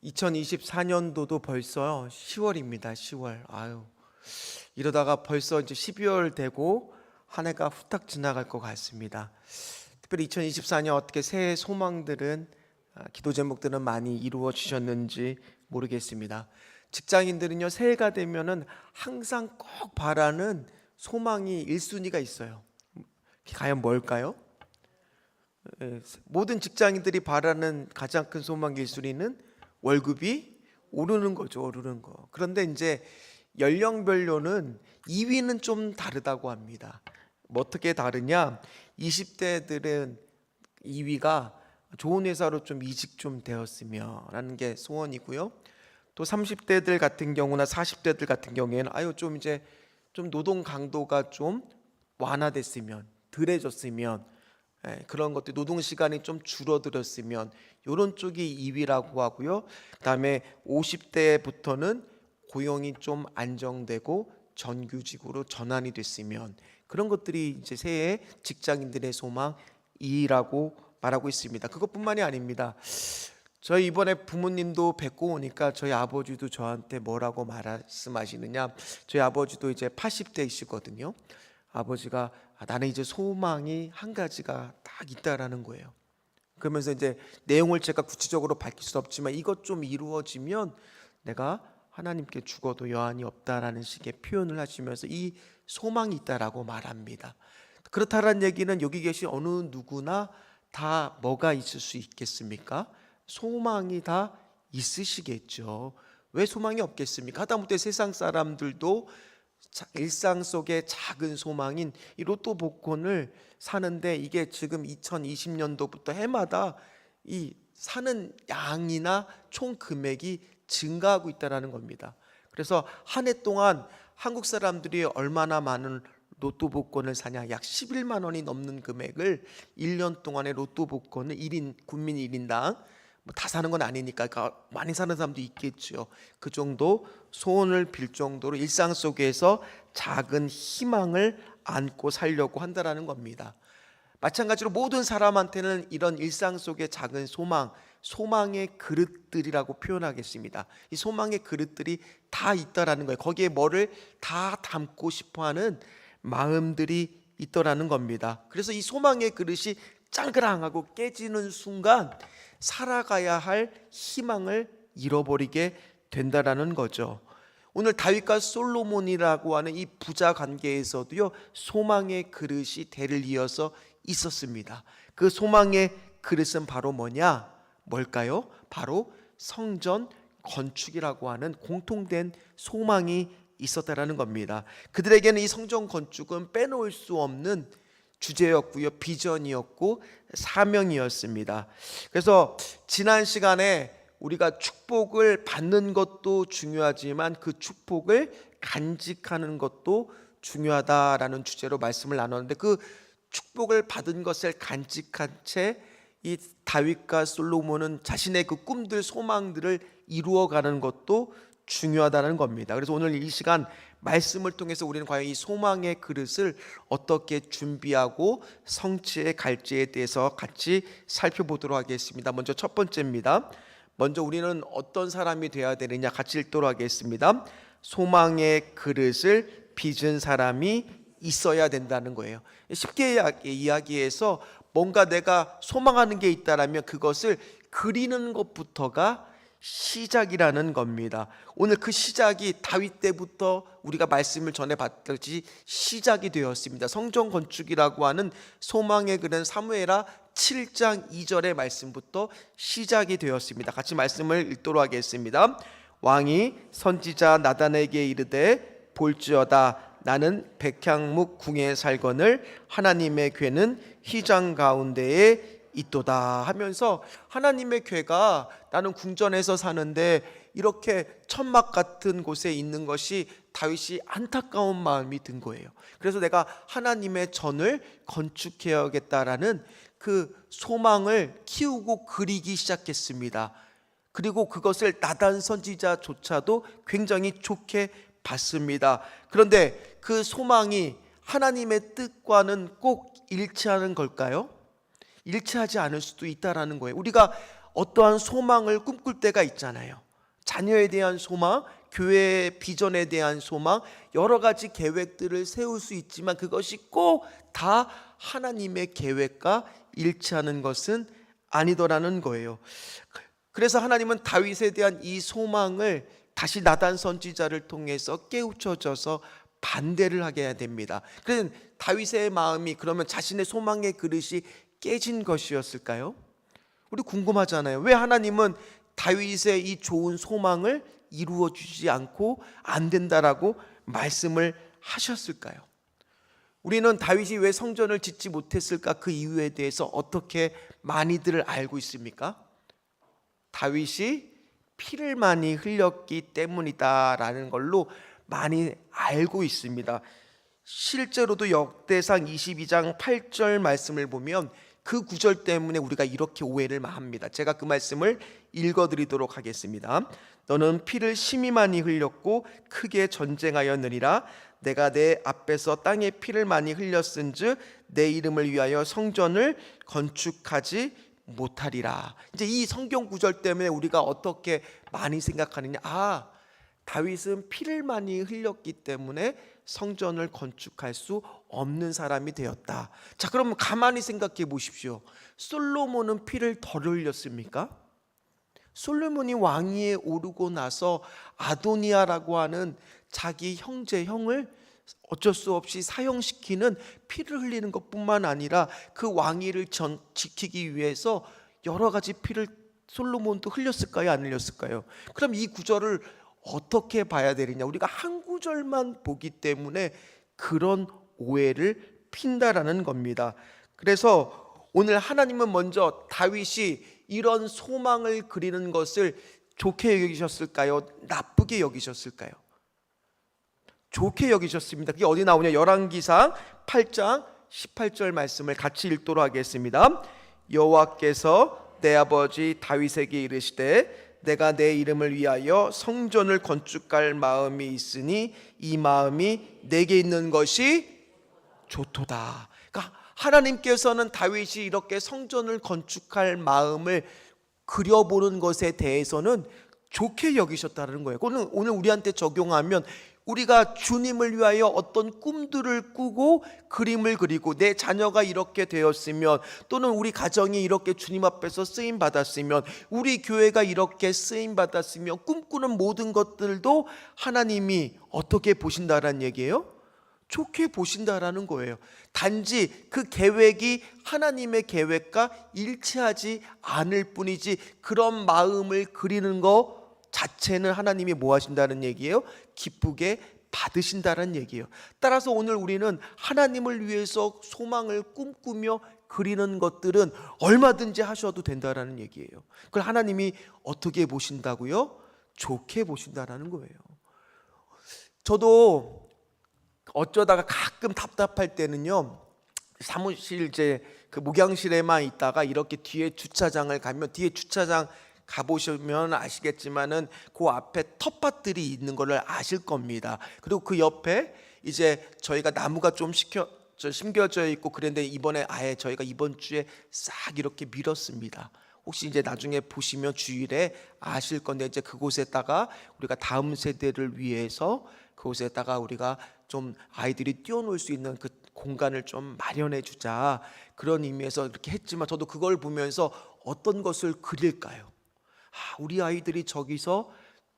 2024년도도 벌써 10월입니다. 10월. 이러다가 벌써 이제 12월 되고 한 해가 후딱 지나갈 것 같습니다. 특별히 2024년 어떻게 새해 소망들은 기도 제목들은 많이 이루어지셨는지 모르겠습니다. 직장인들은요, 새해가 되면은 항상 꼭 바라는 소망이 1순위가 있어요. 과연 뭘까요? 모든 직장인들이 바라는 가장 큰 소망 1순위는 월급이 오르는 거죠. 오르는 거. 그런데 이제 연령별로는 2위는 좀 다르다고 합니다. 뭐 어떻게 다르냐? 20대들은 2위가 좋은 회사로 좀 이직 좀 되었으면 라는 게 소원이고요. 또 30대들 같은 경우나 40대들 같은 경우에는 좀 이제 좀 노동 강도가 좀 완화됐으면, 덜해졌으면, 그런 것들, 노동 시간이 좀 줄어들었으면, 이런 쪽이 2위라고 하고요. 그다음에 50대부터는 고용이 좀 안정되고 정규직으로 전환이 됐으면, 그런 것들이 이제 새해 직장인들의 소망 2위라고 말하고 있습니다. 그것뿐만이 아닙니다. 저희 이번에 부모님도 뵙고 오니까 저희 아버지도 저한테 뭐라고 말씀하시느냐, 저희 아버지도 이제 80대이시거든요. 아버지가 나는 이제 소망이 한 가지가 딱 있다라는 거예요. 그러면서 이제 내용을 제가 구체적으로 밝힐 수 없지만 이것 좀 이루어지면 내가 하나님께 죽어도 여한이 없다라는 식의 표현을 하시면서 이 소망이 있다라고 말합니다. 그렇다라는 얘기는 여기 계신 어느 누구나 다 뭐가 있을 수 있겠습니까? 소망이 다 있으시겠죠. 왜 소망이 없겠습니까? 하다못해 세상 사람들도 일상 속의 작은 소망인 이 로또 복권을 사는데, 이게 지금 2020년도부터 해마다 이 사는 양이나 총 금액이 증가하고 있다는 겁니다. 그래서 한 해 동안 한국 사람들이 얼마나 많은 로또 복권을 사냐, 약 11만 원이 넘는 금액을 1년 동안의 로또 복권을 1인 국민 1인당 다 사는 건 아니니까 많이 사는 사람도 있겠죠. 그 정도 소원을 빌 정도로 일상 속에서 작은 희망을 안고 살려고 한다라는 겁니다. 마찬가지로 모든 사람한테는 이런 일상 속의 작은 소망, 소망의 그릇들이라고 표현하겠습니다. 이 소망의 그릇들이 다 있다라는 거예요. 거기에 뭐를 다 담고 싶어하는 마음들이 있더라는 겁니다. 그래서 이 소망의 그릇이 짱그랑하고 깨지는 순간 살아가야 할 희망을 잃어버리게 된다라는 거죠. 오늘 다윗과 솔로몬이라고 하는 이 부자 관계에서도요, 소망의 그릇이 대를 이어서 있었습니다. 그 소망의 그릇은 바로 뭘까요? 바로 성전 건축이라고 하는 공통된 소망이 있었다라는 겁니다. 그들에게는 이 성전 건축은 빼놓을 수 없는 주제였고요, 비전이었고 사명이었습니다. 그래서 지난 시간에 우리가 축복을 받는 것도 중요하지만 그 축복을 간직하는 것도 중요하다라는 주제로 말씀을 나눴는데, 그 축복을 받은 것을 간직한 채 이 다윗과 솔로몬은 자신의 그 꿈들, 소망들을 이루어가는 것도 중요하다는 겁니다. 그래서 오늘 이 시간 말씀을 통해서 우리는 과연 이 소망의 그릇을 어떻게 준비하고 성취해 갈지에 대해서 같이 살펴보도록 하겠습니다. 먼저 첫 번째입니다. 먼저 우리는 어떤 사람이 되어야 되느냐, 같이 읽도록 하겠습니다. 소망의 그릇을 빚은 사람이 있어야 된다는 거예요. 쉽게 이야기해서 뭔가 내가 소망하는 게 있다라면 그것을 그리는 것부터가 시작이라는 겁니다. 오늘 그 시작이 다윗 때부터 우리가 말씀을 전해 봤듯이 시작이 되었습니다. 성전 건축이라고 하는 소망의 글은 사무엘하 7장 2절의 말씀부터 시작이 되었습니다. 같이 말씀을 읽도록 하겠습니다. 왕이 선지자 나단에게 이르되 볼지어다 나는 백향목 궁에 살거늘 하나님의 궤는 휘장 가운데에 있도다 하면서, 하나님의 궤가 나는 궁전에서 사는데 이렇게 천막 같은 곳에 있는 것이 다윗이 안타까운 마음이 든 거예요. 그래서 내가 하나님의 전을 건축해야겠다라는 그 소망을 키우고 그리기 시작했습니다. 그리고 그것을 나단 선지자조차도 굉장히 좋게 봤습니다. 그런데 그 소망이 하나님의 뜻과는 꼭 일치하는 걸까요? 일치하지 않을 수도 있다라는 거예요. 우리가 어떠한 소망을 꿈꿀 때가 있잖아요. 자녀에 대한 소망, 교회의 비전에 대한 소망, 여러 가지 계획들을 세울 수 있지만 그것이 꼭 다 하나님의 계획과 일치하는 것은 아니더라는 거예요. 그래서 하나님은 다윗에 대한 이 소망을 다시 나단 선지자를 통해서 깨우쳐져서 반대를 하게 해야 됩니다. 그래서 다윗의 마음이 그러면 자신의 소망의 그릇이 깨진 것이었을까요? 우리 궁금하잖아요. 왜 하나님은 다윗의 이 좋은 소망을 이루어 주지 않고 안 된다라고 말씀을 하셨을까요? 우리는 다윗이 왜 성전을 짓지 못했을까? 그 이유에 대해서 어떻게 많이들 알고 있습니까? 다윗이 피를 많이 흘렸기 때문이다라는 걸로 많이 알고 있습니다. 실제로도 역대상 22장 8절 말씀을 보면 그 구절 때문에 우리가 이렇게 오해를 합니다. 제가 그 말씀을 읽어드리도록 하겠습니다. 너는 피를 심히 많이 흘렸고 크게 전쟁하였느니라. 내가 내 앞에서 땅에 피를 많이 흘렸은즉 내 이름을 위하여 성전을 건축하지 못하리라. 이제 이 성경 구절 때문에 우리가 어떻게 많이 생각하느냐? 다윗은 피를 많이 흘렸기 때문에 성전을 건축할 수 없는 사람이 되었다. 자, 그러면 가만히 생각해 보십시오. 솔로몬은 피를 덜 흘렸습니까? 솔로몬이 왕위에 오르고 나서 아도니아라고 하는 자기 형을 어쩔 수 없이 사형시키는, 피를 흘리는 것뿐만 아니라 그 왕위를 지키기 위해서 여러 가지 피를 솔로몬도 흘렸을까요? 안 흘렸을까요? 그럼 이 구절을 어떻게 봐야 되느냐? 우리가 한 구절만 보기 때문에 그런 오해를 핀다라는 겁니다. 그래서 오늘 하나님은 먼저 다윗이 이런 소망을 그리는 것을 좋게 여기셨을까요? 나쁘게 여기셨을까요? 좋게 여기셨습니다. 그게 어디 나오냐? 열왕기상 8장 18절 말씀을 같이 읽도록 하겠습니다. 여호와께서 내 아버지 다윗에게 이르시되 내가 내 이름을 위하여 성전을 건축할 마음이 있으니 이 마음이 내게 있는 것이 좋도다. 그러니까 하나님께서는 다윗이 이렇게 성전을 건축할 마음을 그려보는 것에 대해서는 좋게 여기셨다는 거예요. 오늘 우리한테 적용하면 우리가 주님을 위하여 어떤 꿈들을 꾸고 그림을 그리고 내 자녀가 이렇게 되었으면, 또는 우리 가정이 이렇게 주님 앞에서 쓰임 받았으면, 우리 교회가 이렇게 쓰임 받았으면, 꿈꾸는 모든 것들도 하나님이 어떻게 보신다라는 얘기예요? 좋게 보신다라는 거예요. 단지 그 계획이 하나님의 계획과 일치하지 않을 뿐이지 그런 마음을 그리는 것 자체는 하나님이 뭐 하신다는 얘기예요? 기쁘게 받으신다는 얘기예요. 따라서 오늘 우리는 하나님을 위해서 소망을 꿈꾸며 그리는 것들은 얼마든지 하셔도 된다는 얘기예요. 그걸 하나님이 어떻게 보신다고요? 좋게 보신다는 거예요. 저도 어쩌다가 가끔 답답할 때는요, 사무실 이제 그 목양실에만 있다가 이렇게 뒤에 주차장을 가면, 뒤에 주차장 가보시면 아시겠지만은 그 앞에 텃밭들이 있는 거를 아실 겁니다. 그리고 그 옆에 이제 저희가 나무가 좀 심겨져 있고 그런데 이번에 아예 저희가 이번 주에 싹 이렇게 밀었습니다. 혹시 이제 나중에 보시면 주일에 아실 건데, 이제 그곳에다가 우리가 다음 세대를 위해서 그곳에다가 우리가 좀 아이들이 뛰어놀 수 있는 그 공간을 좀 마련해 주자, 그런 의미에서 이렇게 했지만, 저도 그걸 보면서 어떤 것을 그릴까요? 우리 아이들이 저기서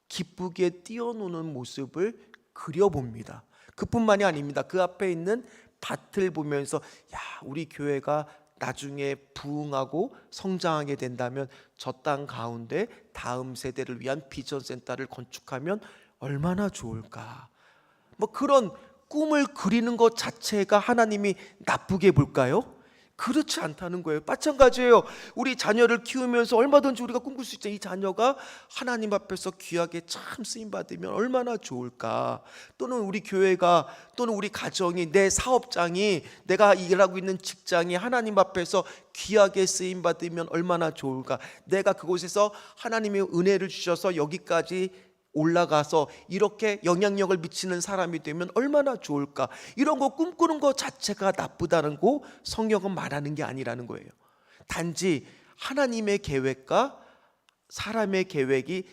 기쁘게 뛰어노는 모습을 그려봅니다. 그뿐만이 아닙니다. 그 앞에 있는 밭을 보면서 우리 교회가 나중에 부흥하고 성장하게 된다면 저 땅 가운데 다음 세대를 위한 비전센터를 건축하면 얼마나 좋을까. 뭐 그런 꿈을 그리는 것 자체가 하나님이 나쁘게 볼까요? 그렇지 않다는 거예요. 마찬가지예요. 우리 자녀를 키우면서 얼마든지 우리가 꿈꿀 수 있죠. 이 자녀가 하나님 앞에서 귀하게 참 쓰임 받으면 얼마나 좋을까. 또는 우리 교회가, 또는 우리 가정이, 내 사업장이, 내가 일하고 있는 직장이 하나님 앞에서 귀하게 쓰임 받으면 얼마나 좋을까. 내가 그곳에서 하나님의 은혜를 주셔서 여기까지 올라가서 이렇게 영향력을 미치는 사람이 되면 얼마나 좋을까. 이런 거 꿈꾸는 것 자체가 나쁘다는 거 성경은 말하는 게 아니라는 거예요. 단지 하나님의 계획과 사람의 계획이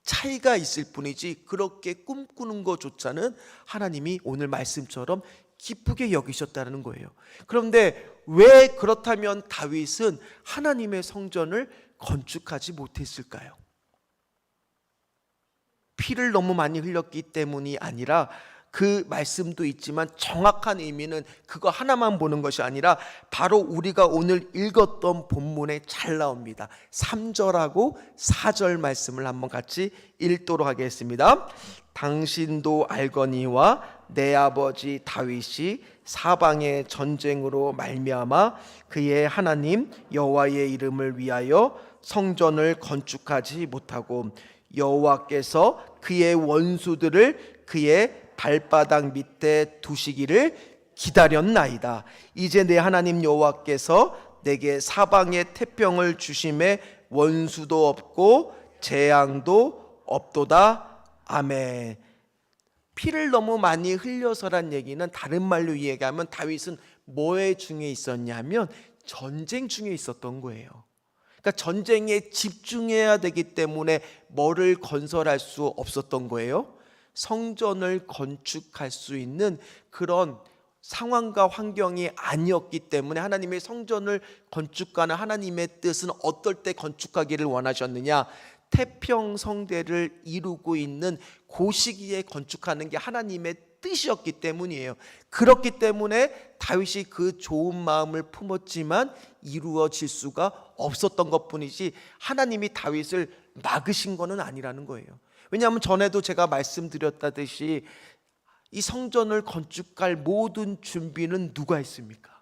차이가 있을 뿐이지 그렇게 꿈꾸는 것조차는 하나님이 오늘 말씀처럼 기쁘게 여기셨다는 거예요. 그런데 왜 그렇다면 다윗은 하나님의 성전을 건축하지 못했을까요? 피를 너무 많이 흘렸기 때문이 아니라, 그 말씀도 있지만 정확한 의미는 그거 하나만 보는 것이 아니라 바로 우리가 오늘 읽었던 본문에 잘 나옵니다. 3절하고 4절 말씀을 한번 같이 읽도록 하겠습니다. 당신도 알거니와 내 아버지 다윗이 사방의 전쟁으로 말미암아 그의 하나님 여호와의 이름을 위하여 성전을 건축하지 못하고 여호와께서 그의 원수들을 그의 발바닥 밑에 두시기를 기다렸나이다. 이제 내 하나님 여호와께서 내게 사방의 태평을 주심에 원수도 없고 재앙도 없도다. 아멘. 피를 너무 많이 흘려서란 얘기는 다른 말로 이야기하면 다윗은 뭐에 중에 있었냐면 전쟁 중에 있었던 거예요. 그러니까 전쟁에 집중해야 되기 때문에 뭐를 건설할 수 없었던 거예요. 성전을 건축할 수 있는 그런 상황과 환경이 아니었기 때문에 하나님의 성전을 건축하는 하나님의 뜻은 어떨 때 건축하기를 원하셨느냐? 태평성대를 이루고 있는 그 시기에 건축하는 게 하나님의 뜻이었기 때문이에요. 그렇기 때문에 다윗이 그 좋은 마음을 품었지만 이루어질 수가 없었던 것뿐이지 하나님이 다윗을 막으신 것은 아니라는 거예요. 왜냐하면 전에도 제가 말씀드렸다듯이 이 성전을 건축할 모든 준비는 누가 했습니까?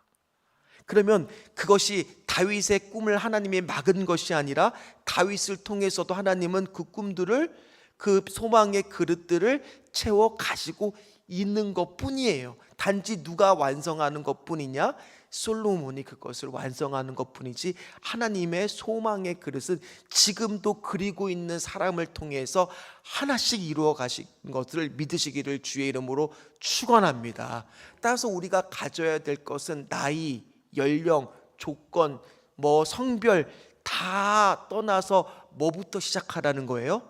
그러면 그것이 다윗의 꿈을 하나님이 막은 것이 아니라 다윗을 통해서도 하나님은 그 꿈들을, 그 소망의 그릇들을 채워 가지고 있는 것뿐이에요. 단지 누가 완성하는 것뿐이냐? 솔로몬이 그것을 완성하는 것뿐이지 하나님의 소망의 그릇은 지금도 그리고 있는 사람을 통해서 하나씩 이루어 가신 것을 믿으시기를 주의 이름으로 축원합니다. 따라서 우리가 가져야 될 것은 나이, 연령, 조건, 성별 다 떠나서 뭐부터 시작하라는 거예요?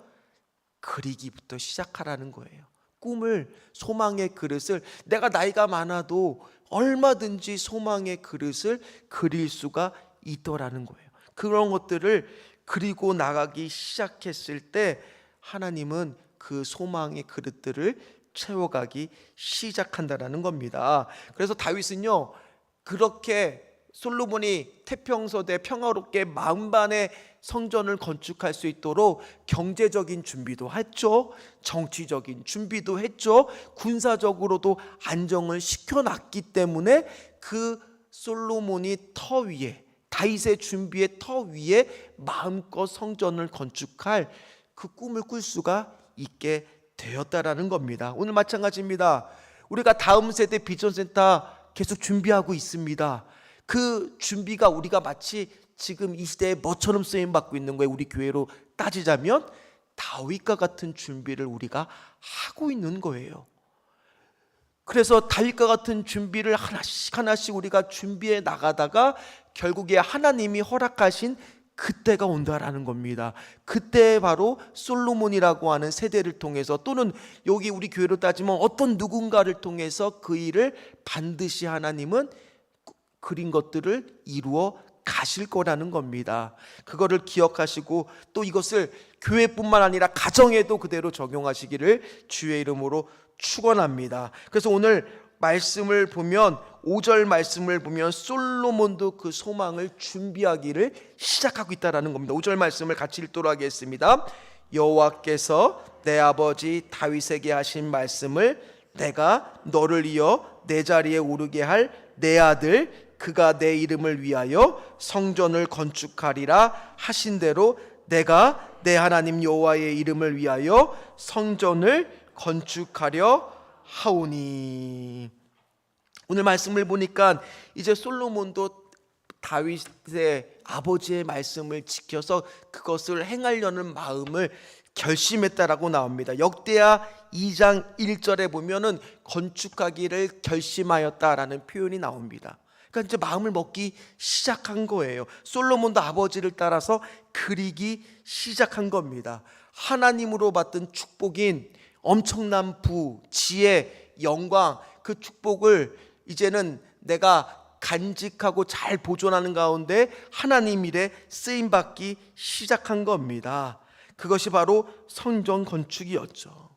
그리기부터 시작하라는 거예요. 꿈을, 소망의 그릇을, 내가 나이가 많아도 얼마든지 소망의 그릇을 그릴 수가 있더라는 거예요. 그런 것들을 그리고 나가기 시작했을 때 하나님은 그 소망의 그릇들을 채워가기 시작한다라는 겁니다. 그래서 다윗은요, 그렇게 솔로몬이 태평서대 평화롭게 만반의 성전을 건축할 수 있도록 경제적인 준비도 했죠. 정치적인 준비도 했죠. 군사적으로도 안정을 시켜놨기 때문에 그 솔로몬이 터 위에, 다윗의 준비의 터 위에 마음껏 성전을 건축할 그 꿈을 꿀 수가 있게 되었다라는 겁니다. 오늘 마찬가지입니다. 우리가 다음 세대 비전센터 계속 준비하고 있습니다. 그 준비가 우리가 마치 지금 이 시대에 뭐처럼 쓰임받고 있는 거예요? 우리 교회로 따지자면 다윗과 같은 준비를 우리가 하고 있는 거예요. 그래서 다윗과 같은 준비를 하나씩 하나씩 우리가 준비해 나가다가 결국에 하나님이 허락하신 그때가 온다라는 겁니다. 그때 바로 솔로몬이라고 하는 세대를 통해서, 또는 여기 우리 교회로 따지면 어떤 누군가를 통해서 그 일을 반드시 하나님은 그린 것들을 이루어 가실 거라는 겁니다. 그거를 기억하시고 또 이것을 교회뿐만 아니라 가정에도 그대로 적용하시기를 주의 이름으로 축원합니다. 그래서 오늘 말씀을 보면, 5절 말씀을 보면 솔로몬도 그 소망을 준비하기를 시작하고 있다는 겁니다. 5절 말씀을 같이 읽도록 하겠습니다. 여호와께서 내 아버지 다윗에게 하신 말씀을 내가 너를 이어 내 자리에 오르게 할 내 아들 그가 내 이름을 위하여 성전을 건축하리라 하신 대로 내가 내 하나님 여호와의 이름을 위하여 성전을 건축하려 하오니. 오늘 말씀을 보니까 이제 솔로몬도 다윗의 아버지의 말씀을 지켜서 그것을 행하려는 마음을 결심했다라고 나옵니다. 역대하 2장 1절에 보면은 건축하기를 결심하였다라는 표현이 나옵니다. 그러니까 이제 마음을 먹기 시작한 거예요. 솔로몬도 아버지를 따라서 그리기 시작한 겁니다. 하나님으로 받은 축복인 엄청난 부, 지혜, 영광, 그 축복을 이제는 내가 간직하고 잘 보존하는 가운데 하나님 일에 쓰임받기 시작한 겁니다. 그것이 바로 성전 건축이었죠.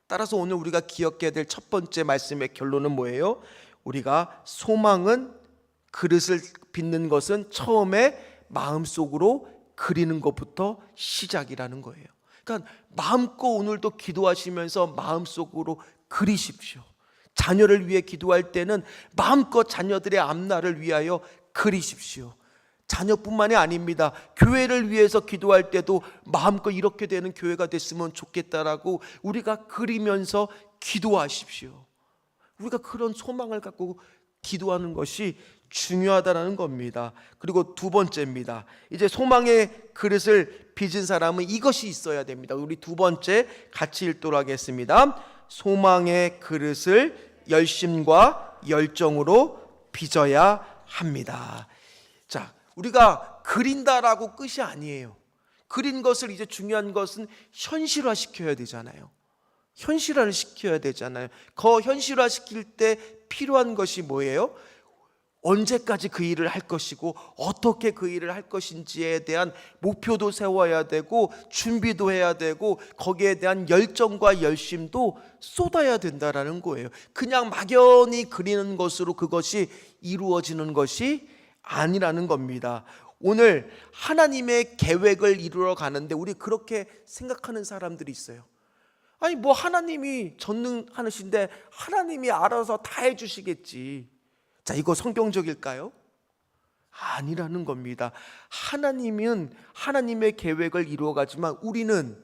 따라서 오늘 우리가 기억해야 될 첫 번째 말씀의 결론은 뭐예요? 우리가 소망은 그릇을 빚는 것은 처음에 마음속으로 그리는 것부터 시작이라는 거예요. 그러니까 마음껏 오늘도 기도하시면서 마음속으로 그리십시오. 자녀를 위해 기도할 때는 마음껏 자녀들의 앞날을 위하여 그리십시오. 자녀뿐만이 아닙니다. 교회를 위해서 기도할 때도 마음껏 이렇게 되는 교회가 됐으면 좋겠다라고 우리가 그리면서 기도하십시오. 우리가 그런 소망을 갖고 기도하는 것이 중요하다는 겁니다. 그리고 두 번째입니다. 이제 소망의 그릇을 빚은 사람은 이것이 있어야 됩니다. 우리 두 번째 같이 읽도록 하겠습니다. 소망의 그릇을 열심과 열정으로 빚어야 합니다. 자, 우리가 그린다라고 끝이 아니에요. 그린 것을 이제 중요한 것은 현실화 시켜야 되잖아요. 현실화를 시켜야 되잖아요. 그 현실화 시킬 때 필요한 것이 뭐예요? 언제까지 그 일을 할 것이고 어떻게 그 일을 할 것인지에 대한 목표도 세워야 되고 준비도 해야 되고 거기에 대한 열정과 열심도 쏟아야 된다라는 거예요. 그냥 막연히 그리는 것으로 그것이 이루어지는 것이 아니라는 겁니다. 오늘 하나님의 계획을 이루러 가는데 우리 그렇게 생각하는 사람들이 있어요. 아니 뭐 하나님이 전능하신데 하나님이 알아서 다 해주시겠지. 자, 이거 성경적일까요? 아니라는 겁니다. 하나님은 하나님의 계획을 이루어가지만 우리는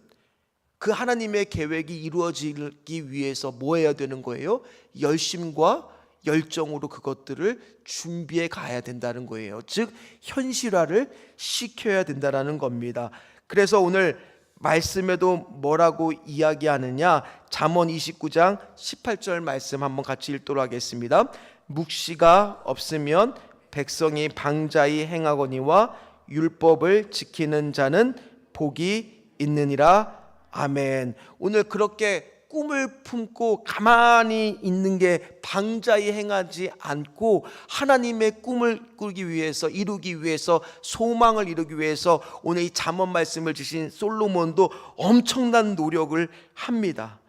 그 하나님의 계획이 이루어지기 위해서 뭐 해야 되는 거예요? 열심과 열정으로 그것들을 준비해 가야 된다는 거예요. 즉 현실화를 시켜야 된다는 겁니다. 그래서 오늘 말씀에도 뭐라고 이야기하느냐? 잠언 29장 18절 말씀 한번 같이 읽도록 하겠습니다. 묵시가 없으면 백성이 방자히 행하거니와 율법을 지키는 자는 복이 있느니라. 아멘. 오늘 그렇게 꿈을 품고 가만히 있는 게 방자히 행하지 않고 하나님의 꿈을 꾸기 위해서 이루기 위해서 소망을 이루기 위해서 오늘 이 잠언 말씀을 주신 솔로몬도 엄청난 노력을 합니다.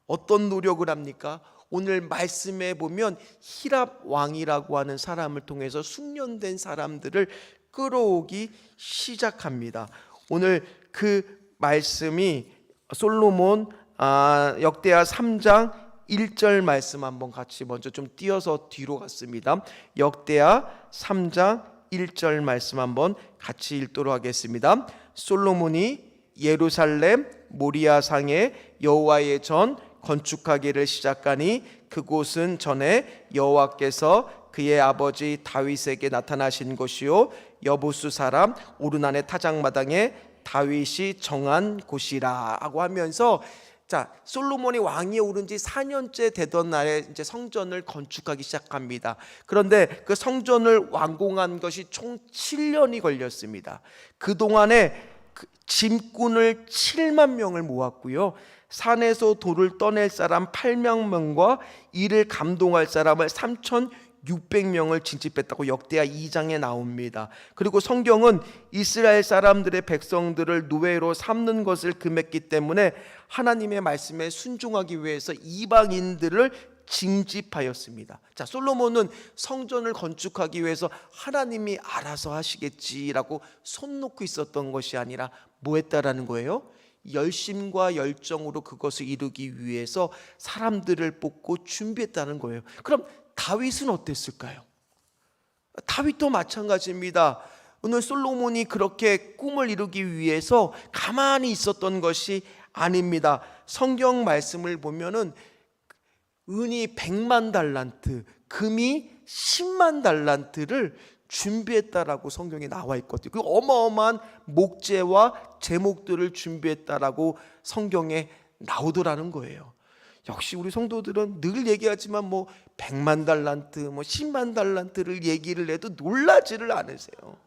어떤 노력을 합니까? 오늘 말씀에 보면 히랍 왕이라고 하는 사람을 통해서 숙련된 사람들을 끌어오기 시작합니다. 오늘 그 말씀이 솔로몬 역대하 3장 1절 말씀 한번 같이 먼저 좀 띄어서 뒤로 갔습니다. 역대하 3장 1절 말씀 한번 같이 읽도록 하겠습니다. 솔로몬이 예루살렘 모리아 상에 여호와의 전 건축하기를 시작하니 그곳은 전에 여호와께서 그의 아버지 다윗에게 나타나신 곳이요 여부수 사람 오르난의 타작마당에 다윗이 정한 곳이라 하고 하면서 자, 솔로몬이 왕위에 오른 지 4년째 되던 날에 이제 성전을 건축하기 시작합니다. 그런데 그 성전을 완공한 것이 총 7년이 걸렸습니다. 그동안에 짐꾼을 7만 명을 모았고요. 산에서 돌을 떠낼 사람 8명과 이를 감동할 사람을 3,600명을 징집했다고 역대하 2장에 나옵니다. 그리고 성경은 이스라엘 사람들의 백성들을 노예로 삼는 것을 금했기 때문에 하나님의 말씀에 순종하기 위해서 이방인들을 징집하였습니다. 자, 솔로몬은 성전을 건축하기 위해서 하나님이 알아서 하시겠지라고 손 놓고 있었던 것이 아니라 뭐 했다라는 거예요? 열심과 열정으로 그것을 이루기 위해서 사람들을 뽑고 준비했다는 거예요. 그럼 다윗은 어땠을까요? 다윗도 마찬가지입니다. 오늘 솔로몬이 그렇게 꿈을 이루기 위해서 가만히 있었던 것이 아닙니다. 성경 말씀을 보면은 은이 100만 달란트, 금이 10만 달란트를 준비했다라고 성경에 나와 있거든요. 그 어마어마한 목재와 제목들을 준비했다라고 성경에 나오더라는 거예요. 역시 우리 성도들은 늘 얘기하지만 뭐 100만 달란트, 뭐 10만 달란트를 얘기를 해도 놀라지를 않으세요.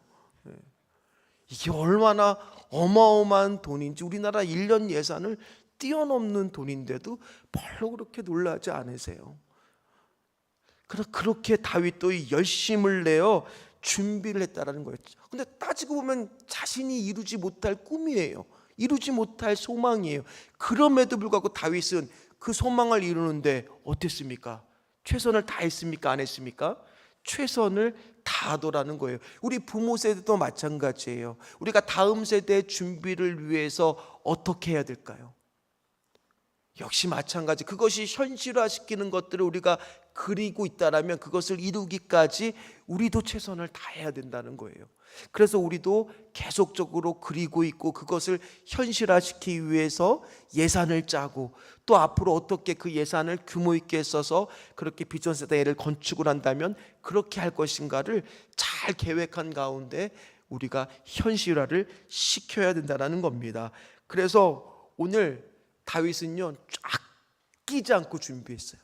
이게 얼마나 어마어마한 돈인지, 우리나라 1년 예산을 뛰어넘는 돈인데도 별로 그렇게 놀라지 않으세요. 그렇게 다윗도 열심을 내어 준비를 했다라는 거예요. 근데 따지고 보면 자신이 이루지 못할 꿈이에요. 이루지 못할 소망이에요. 그럼에도 불구하고 다윗은 그 소망을 이루는데 어땠습니까? 최선을 다했습니까? 안 했습니까? 최선을 다하더라는 거예요. 우리 부모 세대도 마찬가지예요. 우리가 다음 세대의 준비를 위해서 어떻게 해야 될까요? 역시 마찬가지. 그것이 현실화시키는 것들을 우리가 그리고 있다라면 그것을 이루기까지 우리도 최선을 다해야 된다는 거예요. 그래서 우리도 계속적으로 그리고 있고 그것을 현실화시키기 위해서 예산을 짜고, 또 앞으로 어떻게 그 예산을 규모 있게 써서 그렇게 비전 세대를 건축을 한다면 그렇게 할 것인가를 잘 계획한 가운데 우리가 현실화를 시켜야 된다는 겁니다. 그래서 오늘 다윗은요, 아끼지 않고 준비했어요.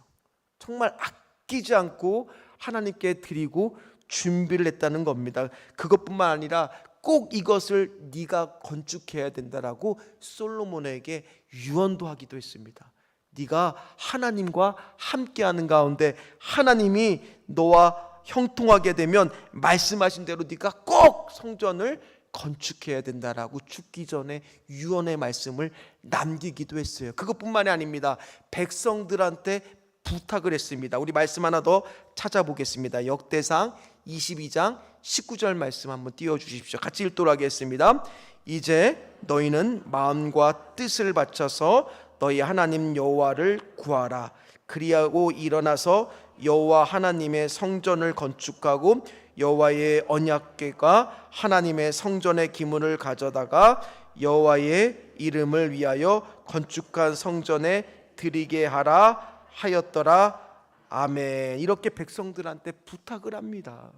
정말 아끼지 않고 하나님께 드리고 준비를 했다는 겁니다. 그것뿐만 아니라 꼭 이것을 네가 건축해야 된다라고 솔로몬에게 유언도 하기도 했습니다. 네가 하나님과 함께하는 가운데 하나님이 너와 형통하게 되면 말씀하신 대로 네가 꼭 성전을 건축해야 된다라고 죽기 전에 유언의 말씀을 남기기도 했어요. 그것뿐만이 아닙니다. 백성들한테 부탁을 했습니다. 우리 말씀 하나 더 찾아보겠습니다. 역대상 22장 19절 말씀 한번 띄워주십시오. 같이 읽도록 하겠습니다. 이제 너희는 마음과 뜻을 바쳐서 너희 하나님 여호와를 구하라. 그리하고 일어나서 여호와 하나님의 성전을 건축하고 여호와의 언약궤가 하나님의 성전의 기물을 가져다가 여호와의 이름을 위하여 건축한 성전에 드리게 하라 하였더라. 아멘. 이렇게 백성들한테 부탁을 합니다.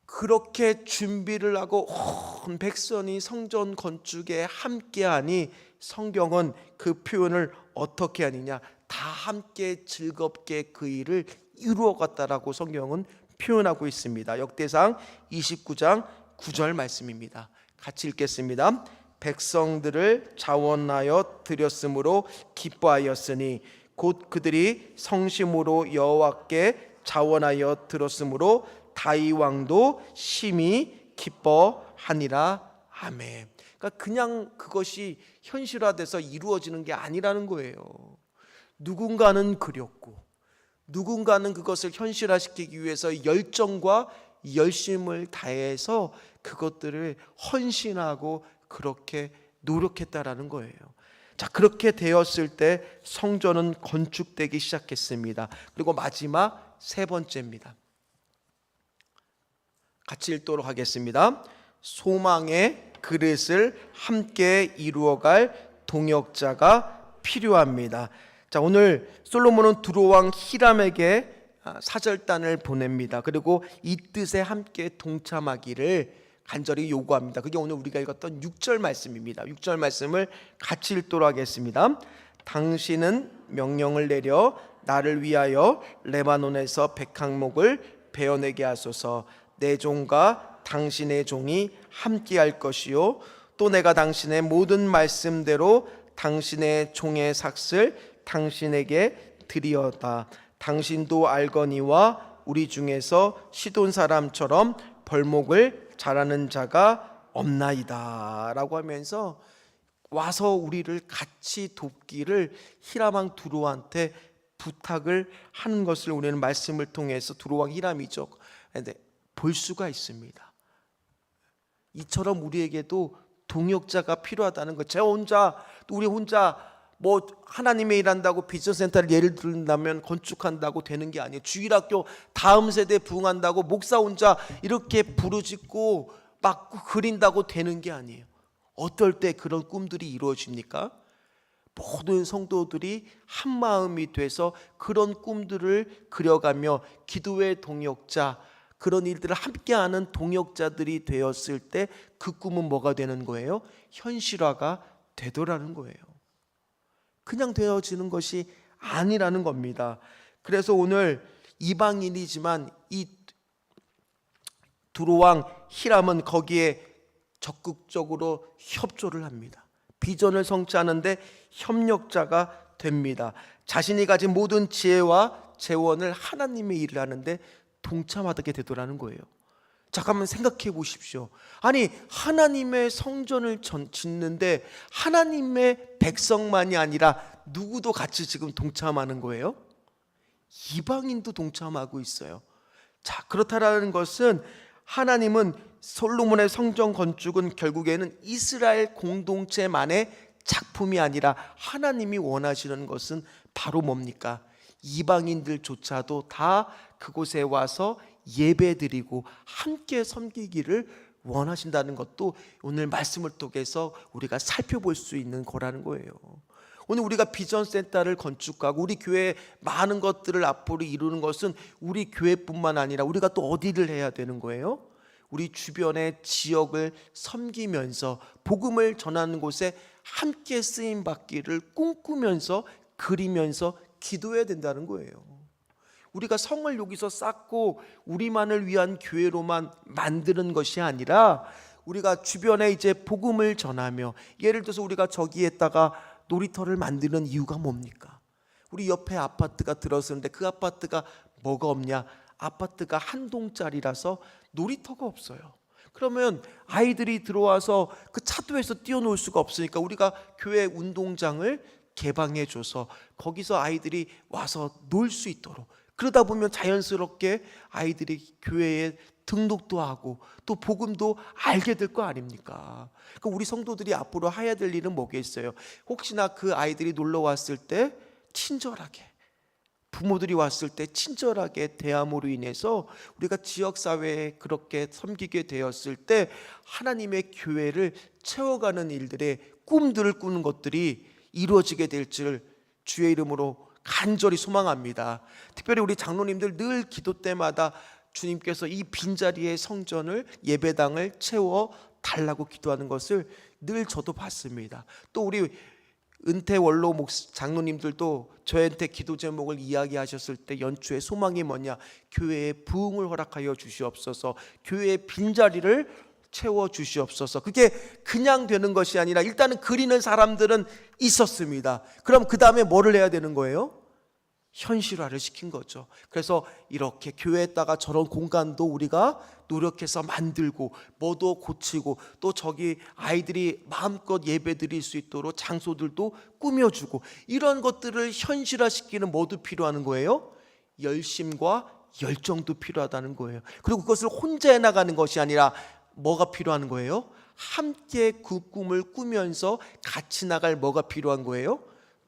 그렇게 준비를 하고 온 백성이 성전 건축에 함께하니 성경은 그 표현을 어떻게 하느냐, 다 함께 즐겁게 그 일을 이루어갔다라고 성경은 표현하고 있습니다. 역대상 29장 9절 말씀입니다. 같이 읽겠습니다. 백성들을 자원하여 드렸으므로 기뻐하였으니 곧 그들이 성심으로 여호와께 자원하여 들었으므로 다윗 왕도 심히 기뻐하니라. 아멘. 그러니까 그냥 그것이 현실화돼서 이루어지는 게 아니라는 거예요. 누군가는 그렸고 누군가는 그것을 현실화시키기 위해서 열정과 열심을 다해서 그것들을 헌신하고 그렇게 노력했다라는 거예요. 자, 그렇게 되었을 때 성전은 건축되기 시작했습니다. 그리고 마지막 세 번째입니다. 같이 읽도록 하겠습니다. 소망의 그릇을 함께 이루어갈 동역자가 필요합니다. 자, 오늘 솔로몬은 두로왕 히람에게 사절단을 보냅니다. 그리고 이 뜻에 함께 동참하기를 간절히 요구합니다. 그게 오늘 우리가 읽었던 6절 말씀입니다. 6절 말씀을 같이 읽도록 하겠습니다. 당신은 명령을 내려 나를 위하여 레바논에서 백향목을 베어내게 하소서. 내 종과 당신의 종이 함께할 것이요 또 내가 당신의 모든 말씀대로 당신의 종의 삭슬 당신에게 드리었다. 당신도 알거니와 우리 중에서 시돈 사람처럼 벌목을 잘하는 자가 없나이다 라고 하면서 와서 우리를 같이 돕기를 히람왕 두로한테 부탁을 하는 것을 우리는 말씀을 통해서, 두로왕 히람이죠, 근데 볼 수가 있습니다. 이처럼 우리에게도 동역자가 필요하다는 것. 우리 혼자 뭐 하나님의 일한다고 비전센터를 예를 들다면 건축한다고 되는 게 아니에요. 주일학교 다음 세대 부흥한다고 목사 혼자 이렇게 부르짖고 막 그린다고 되는 게 아니에요. 어떨 때 그런 꿈들이 이루어집니까? 모든 성도들이 한 마음이 돼서 그런 꿈들을 그려가며 기도의 동역자, 그런 일들을 함께하는 동역자들이 되었을 때 그 꿈은 뭐가 되는 거예요? 현실화가 되더라는 거예요. 그냥 되어지는 것이 아니라는 겁니다. 그래서 오늘 이방인이지만 이 두로왕 히람은 거기에 적극적으로 협조를 합니다. 비전을 성취하는데 협력자가 됩니다. 자신이 가진 모든 지혜와 재원을 하나님의 일을 하는데 동참하게 되더라는 거예요. 잠깐만 생각해 보십시오. 아니, 하나님의 성전을 짓는데 하나님의 백성만이 아니라 누구도 같이 지금 동참하는 거예요? 이방인도 동참하고 있어요. 자, 그렇다라는 것은 하나님은 솔로몬의 성전 건축은 결국에는 이스라엘 공동체만의 작품이 아니라 하나님이 원하시는 것은 바로 뭡니까? 이방인들조차도 다 그곳에 와서 예배드리고 함께 섬기기를 원하신다는 것도 오늘 말씀을 통해서 우리가 살펴볼 수 있는 거라는 거예요. 오늘 우리가 비전센터를 건축하고 우리 교회에 많은 것들을 앞으로 이루는 것은 우리 교회뿐만 아니라 우리가 또 어디를 해야 되는 거예요? 우리 주변의 지역을 섬기면서 복음을 전하는 곳에 함께 쓰임 받기를 꿈꾸면서 그리면서 기도해야 된다는 거예요. 우리가 성을 여기서 쌓고 우리만을 위한 교회로만 만드는 것이 아니라 우리가 주변에 이제 복음을 전하며, 예를 들어서 우리가 저기에다가 놀이터를 만드는 이유가 뭡니까? 우리 옆에 아파트가 들어서는데 그 아파트가 뭐가 없냐? 아파트가 한 동짜리라서 놀이터가 없어요. 그러면 아이들이 들어와서 그 차도에서 뛰어놀 수가 없으니까 우리가 교회 운동장을 개방해줘서 거기서 아이들이 와서 놀 수 있도록, 그러다 보면 자연스럽게 아이들이 교회에 등록도 하고 또 복음도 알게 될 거 아닙니까? 그러니까 우리 성도들이 앞으로 해야 될 일은 뭐겠어요? 혹시나 그 아이들이 놀러 왔을 때 친절하게, 부모들이 왔을 때 친절하게 대함으로 인해서 우리가 지역사회에 그렇게 섬기게 되었을 때 하나님의 교회를 채워가는 일들의 꿈들을 꾸는 것들이 이루어지게 될 줄 주의 이름으로 간절히 소망합니다. 특별히 우리 장로님들 늘 기도 때마다 주님께서 이 빈자리의 성전을, 예배당을 채워 달라고 기도하는 것을 늘 저도 봤습니다. 또 우리 은퇴 원로 장로님들도 저한테 기도 제목을 이야기하셨을 때 연초에 소망이 뭐냐? 교회에 부흥을 허락하여 주시옵소서, 교회의 빈자리를 채워 주시옵소서. 그게 그냥 되는 것이 아니라 일단은 그리는 사람들은 있었습니다. 그럼 그 다음에 뭐를 해야 되는 거예요? 현실화를 시킨 거죠. 그래서 이렇게 교회에다가 저런 공간도 우리가 노력해서 만들고 뭐도 고치고 또 저기 아이들이 마음껏 예배 드릴 수 있도록 장소들도 꾸며주고, 이런 것들을 현실화시키는 뭐도 필요한 거예요? 열심과 열정도 필요하다는 거예요. 그리고 그것을 혼자 해나가는 것이 아니라 뭐가 필요한 거예요? 함께 그 꿈을 꾸면서 같이 나갈 뭐가 필요한 거예요?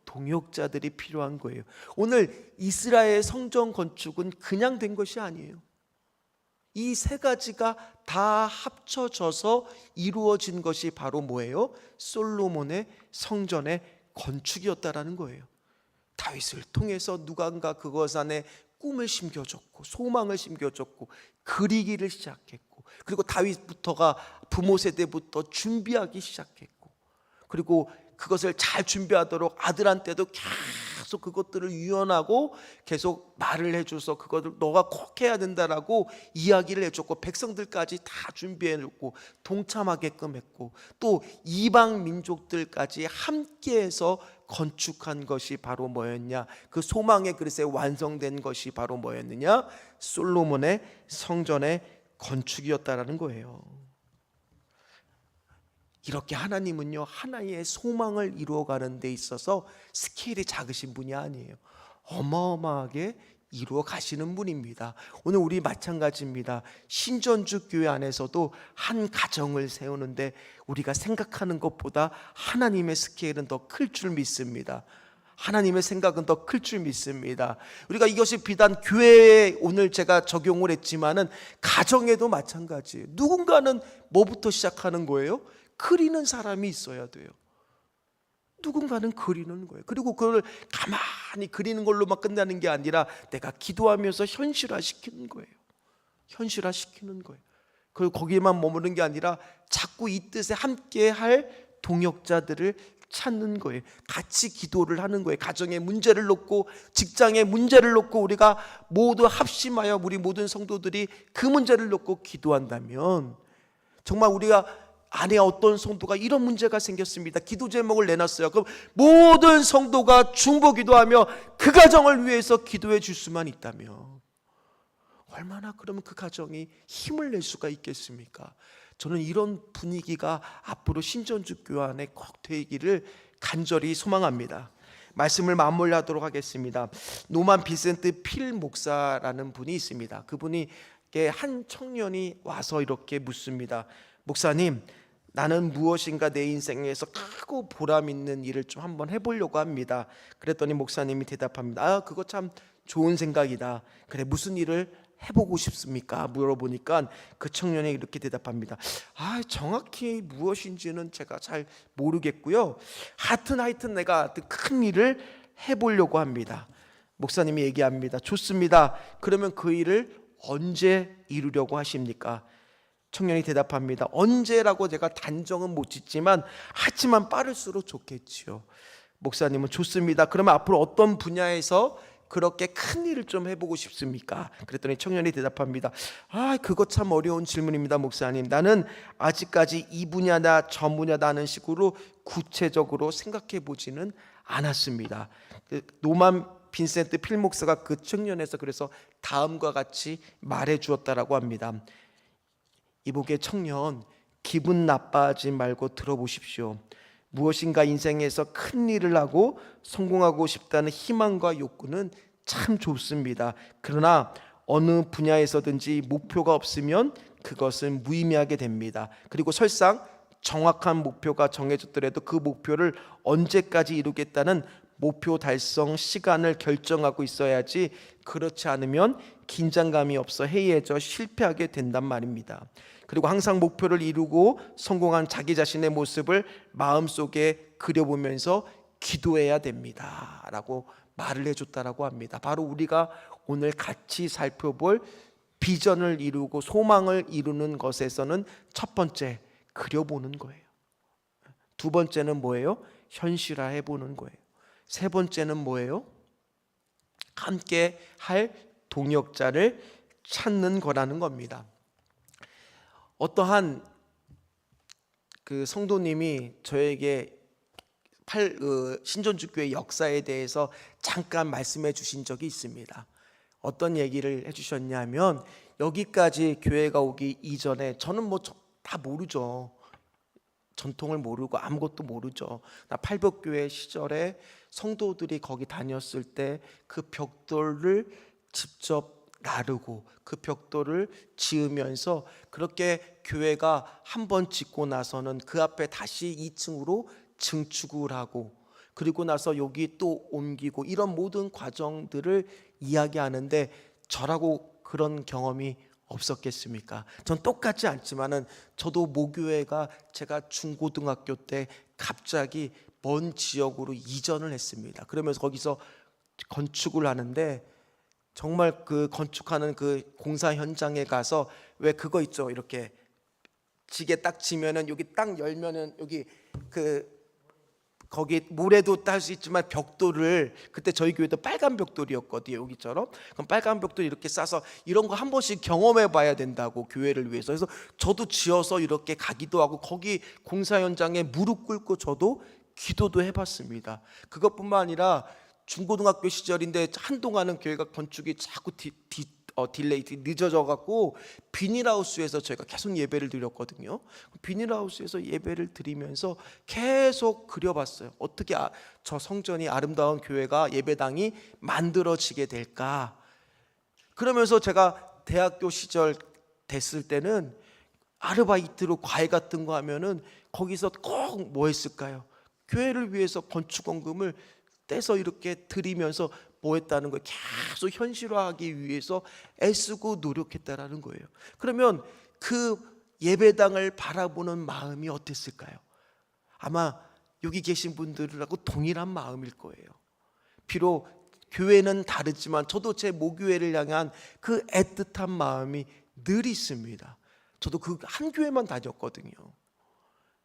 동역자들이 필요한 거예요. 오늘 이스라엘 성전 건축은 그냥 된 것이 아니에요. 이 세 가지가 다 합쳐져서 이루어진 것이 바로 뭐예요? 솔로몬의 성전의 건축이었다라는 거예요. 다윗을 통해서 누군가 그것 안에 꿈을 심겨줬고 소망을 심겨줬고 그리기를 시작했고, 그리고 다윗부터가 부모 세대부터 준비하기 시작했고, 그리고 그것을 잘 준비하도록 아들한테도 계속 그것들을 유언하고 계속 말을 해줘서 그것을 너가 꼭 해야 된다라고 이야기를 해줬고, 백성들까지 다 준비해놓고 동참하게끔 했고, 또 이방 민족들까지 함께해서 건축한 것이 바로 뭐였냐? 그 소망의 그릇에 완성된 것이 바로 뭐였느냐? 솔로몬의 성전의 건축이었다라는 거예요. 이렇게 하나님은요, 하나의 소망을 이루어가는 데 있어서 스케일이 작으신 분이 아니에요. 어마어마하게 이루어 가시는 분입니다. 오늘 우리 마찬가지입니다. 신전주 교회 안에서도 한 가정을 세우는데 우리가 생각하는 것보다 하나님의 스케일은 더 클 줄 믿습니다. 하나님의 생각은 더 클 줄 믿습니다. 우리가 이것이 비단 교회에 오늘 제가 적용을 했지만은 가정에도 마찬가지예요. 누군가는 뭐부터 시작하는 거예요? 그리는 사람이 있어야 돼요. 누군가는 그리는 거예요. 그리고 그걸 가만히 그리는 걸로만 끝나는 게 아니라 내가 기도하면서 현실화시키는 거예요. 현실화시키는 거예요. 그리고 거기에만 머무는 게 아니라 자꾸 이 뜻에 함께 할 동역자들을 찾는 거예요. 같이 기도를 하는 거예요. 가정의 문제를 놓고, 직장의 문제를 놓고 우리가 모두 합심하여 우리 모든 성도들이 그 문제를 놓고 기도한다면, 정말 우리가 안에 어떤 성도가 이런 문제가 생겼습니다, 기도 제목을 내놨어요. 그럼 모든 성도가 중보 기도하며 그 가정을 위해서 기도해 줄 수만 있다면 얼마나 그러면 그 가정이 힘을 낼 수가 있겠습니까? 저는 이런 분위기가 앞으로 신전주 교회 안에 꼭 되기를 간절히 소망합니다. 말씀을 마무리하도록 하겠습니다. 노만 빈센트 필 목사라는 분이 있습니다. 그분이 한 청년이 와서 이렇게 묻습니다. 목사님, 나는 무엇인가 내 인생에서 크고 보람 있는 일을 좀 한번 해보려고 합니다. 그랬더니 목사님이 대답합니다. 그거 참 좋은 생각이다. 그래, 무슨 일을 해보고 싶습니까? 물어보니까 그 청년이 이렇게 대답합니다. 정확히 무엇인지는 제가 잘 모르겠고요, 하여튼 내가 큰 일을 해보려고 합니다. 목사님이 얘기합니다. 좋습니다. 그러면 그 일을 언제 이루려고 하십니까? 청년이 대답합니다. 언제라고 제가 단정은 못 짓지만 하지만 빠를수록 좋겠지요. 목사님은 좋습니다. 그러면 앞으로 어떤 분야에서 그렇게 큰 일을 좀 해보고 싶습니까? 그랬더니 청년이 대답합니다. 그거 참 어려운 질문입니다, 목사님. 나는 아직까지 이 분야다 저 분야다 하는 식으로 구체적으로 생각해 보지는 않았습니다. 노만 빈센트 필 목사가 그 청년에서 그래서 다음과 같이 말해 주었다라고 합니다. 이복의 청년, 기분 나빠하지 말고 들어보십시오. 무엇인가 인생에서 큰 일을 하고 성공하고 싶다는 희망과 욕구는 참 좋습니다. 그러나 어느 분야에서든지 목표가 없으면 그것은 무의미하게 됩니다. 그리고 설상 정확한 목표가 정해졌더라도 그 목표를 언제까지 이루겠다는 목표 달성 시간을 결정하고 있어야지, 그렇지 않으면 긴장감이 없어 해이해져 실패하게 된단 말입니다. 그리고 항상 목표를 이루고 성공한 자기 자신의 모습을 마음속에 그려보면서 기도해야 됩니다 라고 말을 해줬다라고 합니다. 바로 우리가 오늘 같이 살펴볼 비전을 이루고 소망을 이루는 것에서는 첫 번째, 그려보는 거예요. 두 번째는 뭐예요? 현실화해보는 거예요. 세 번째는 뭐예요? 함께 할 동역자를 찾는 거라는 겁니다. 어떠한 그 성도님이 저에게 신전주교회 역사에 대해서 잠깐 말씀해 주신 적이 있습니다. 어떤 얘기를 해주셨냐면, 여기까지 교회가 오기 이전에 저는 다 모르죠. 전통을 모르고 아무것도 모르죠. 나 팔복교회 시절에 성도들이 거기 다녔을 때 그 벽돌을 직접 나르고 그 벽돌을 지으면서, 그렇게 교회가 한번 짓고 나서는 그 앞에 다시 2층으로 증축을 하고, 그리고 나서 여기 또 옮기고, 이런 모든 과정들을 이야기하는데 저라고 그런 경험이 없었겠습니까? 전 똑같지 않지만은 저도 모교회가 제가 중고등학교 때 갑자기 먼 지역으로 이전을 했습니다. 그러면서 거기서 건축을 하는데, 정말 그 건축하는 그 공사 현장에 가서, 왜 그거 있죠, 이렇게 지게 딱 지면은 여기 딱 열면은 여기 거기 모래도 딸 수 있지만 벽돌을, 그때 저희 교회도 빨간 벽돌이었거든요, 여기처럼. 그럼 빨간 벽돌 이렇게 싸서 이런 거 한 번씩 경험해 봐야 된다고, 교회를 위해서. 그래서 저도 지어서 이렇게 가기도 하고, 거기 공사 현장에 무릎 꿇고 저도 기도도 해봤습니다. 그것뿐만 아니라 중고등학교 시절인데 한동안은 교회가 건축이 자꾸 딜레이 늦어져 갖고 비닐하우스에서 저희가 계속 예배를 드렸거든요. 비닐하우스에서 예배를 드리면서 계속 그려봤어요. 어떻게 저 성전이, 아름다운 교회가, 예배당이 만들어지게 될까. 그러면서 제가 대학교 시절 됐을 때는 아르바이트로 과외 같은 거 하면은 거기서 꼭 뭐 했을까요? 교회를 위해서 건축원금을 떼서 이렇게 드리면서 뭐 했다는 거예요? 계속 현실화하기 위해서 애쓰고 노력했다라는 거예요. 그러면 그 예배당을 바라보는 마음이 어땠을까요? 아마 여기 계신 분들하고 동일한 마음일 거예요. 비록 교회는 다르지만 저도 제 모교회를 향한 그 애틋한 마음이 늘 있습니다. 저도 그 한 교회만 다녔거든요.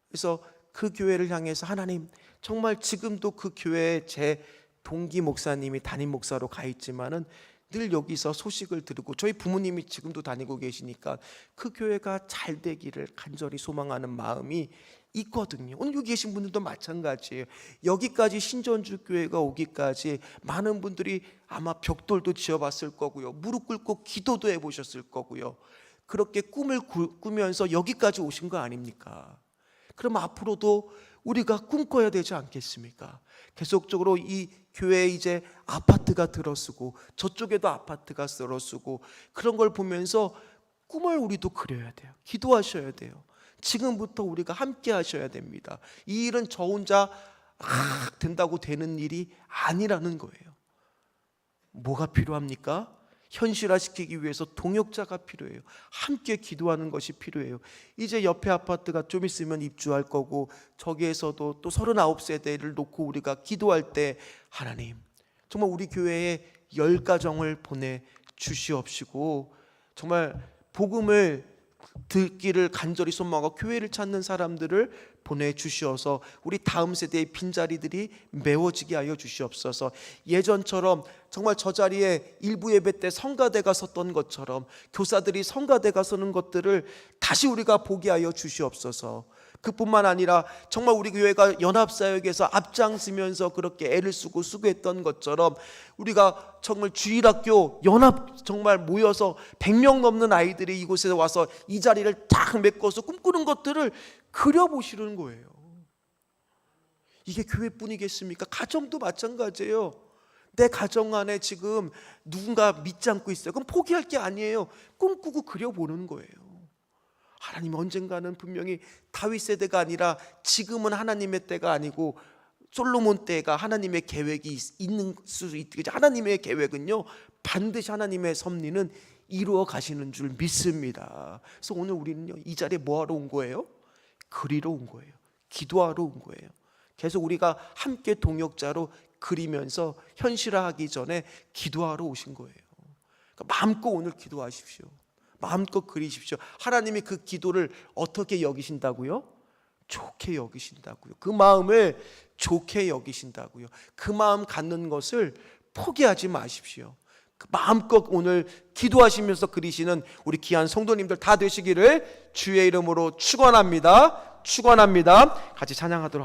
그래서 그 교회를 향해서 하나님, 정말 지금도 그 교회에 제 동기 목사님이 담임 목사로 가 있지만은 늘 여기서 소식을 들고, 저희 부모님이 지금도 다니고 계시니까 그 교회가 잘 되기를 간절히 소망하는 마음이 있거든요. 오늘 여기 계신 분들도 마찬가지예요. 여기까지 신전주 교회가 오기까지 많은 분들이 아마 벽돌도 지어봤을 거고요, 무릎 꿇고 기도도 해보셨을 거고요, 그렇게 꿈을 꾸면서 여기까지 오신 거 아닙니까? 그럼 앞으로도 우리가 꿈꿔야 되지 않겠습니까? 계속적으로 이 교회에 이제 아파트가 들어서고 저쪽에도 아파트가 들어서고, 그런 걸 보면서 꿈을 우리도 그려야 돼요. 기도하셔야 돼요. 지금부터 우리가 함께 하셔야 됩니다. 이 일은 저 혼자 된다고 되는 일이 아니라는 거예요. 뭐가 필요합니까? 현실화시키기 위해서 동역자가 필요해요. 함께 기도하는 것이 필요해요. 이제 옆에 아파트가 좀 있으면 입주할 거고, 저기에서도 또 39세대를 놓고 우리가 기도할 때 하나님, 정말 우리 교회에 10가정을 보내주시옵시고, 정말 복음을 듣기를 간절히 소망하고 교회를 찾는 사람들을 보내주시어서 우리 다음 세대의 빈자리들이 메워지게 하여 주시옵소서. 예전처럼 정말 저 자리에 일부 예배 때 성가대가 섰던 것처럼 교사들이 성가대가 서는 것들을 다시 우리가 보게 하여 주시옵소서. 그뿐만 아니라 정말 우리 교회가 연합사역에서 앞장서면서 그렇게 애를 쓰고 수고했던 것처럼 우리가 정말 주일학교 연합 정말 모여서 100명 넘는 아이들이 이곳에 와서 이 자리를 딱 메꿔서 꿈꾸는 것들을 그려보시는 거예요. 이게 교회뿐이겠습니까? 가정도 마찬가지예요. 내 가정 안에 지금 누군가 믿지 않고 있어요. 그럼 포기할 게 아니에요. 꿈꾸고 그려보는 거예요. 하나님, 언젠가는 분명히 다윗 세대가 아니라 지금은 하나님의 때가 아니고 솔로몬 때가 하나님의 계획이 있는 수 있겠죠. 하나님의 계획은요, 반드시 하나님의 섭리는 이루어 가시는 줄 믿습니다. 그래서 오늘 우리는요, 이 자리에 뭐하러 온 거예요? 그리러 온 거예요. 기도하러 온 거예요. 계속 우리가 함께 동역자로 그리면서 현실화하기 전에 기도하러 오신 거예요. 그러니까 마음껏 오늘 기도하십시오. 마음껏 그리십시오. 하나님이 그 기도를 어떻게 여기신다고요? 좋게 여기신다고요. 그 마음을 좋게 여기신다고요. 그 마음 갖는 것을 포기하지 마십시오. 그 마음껏 오늘 기도하시면서 그리시는 우리 귀한 성도님들 다 되시기를 주의 이름으로 축원합니다. 축원합니다. 같이 찬양하도록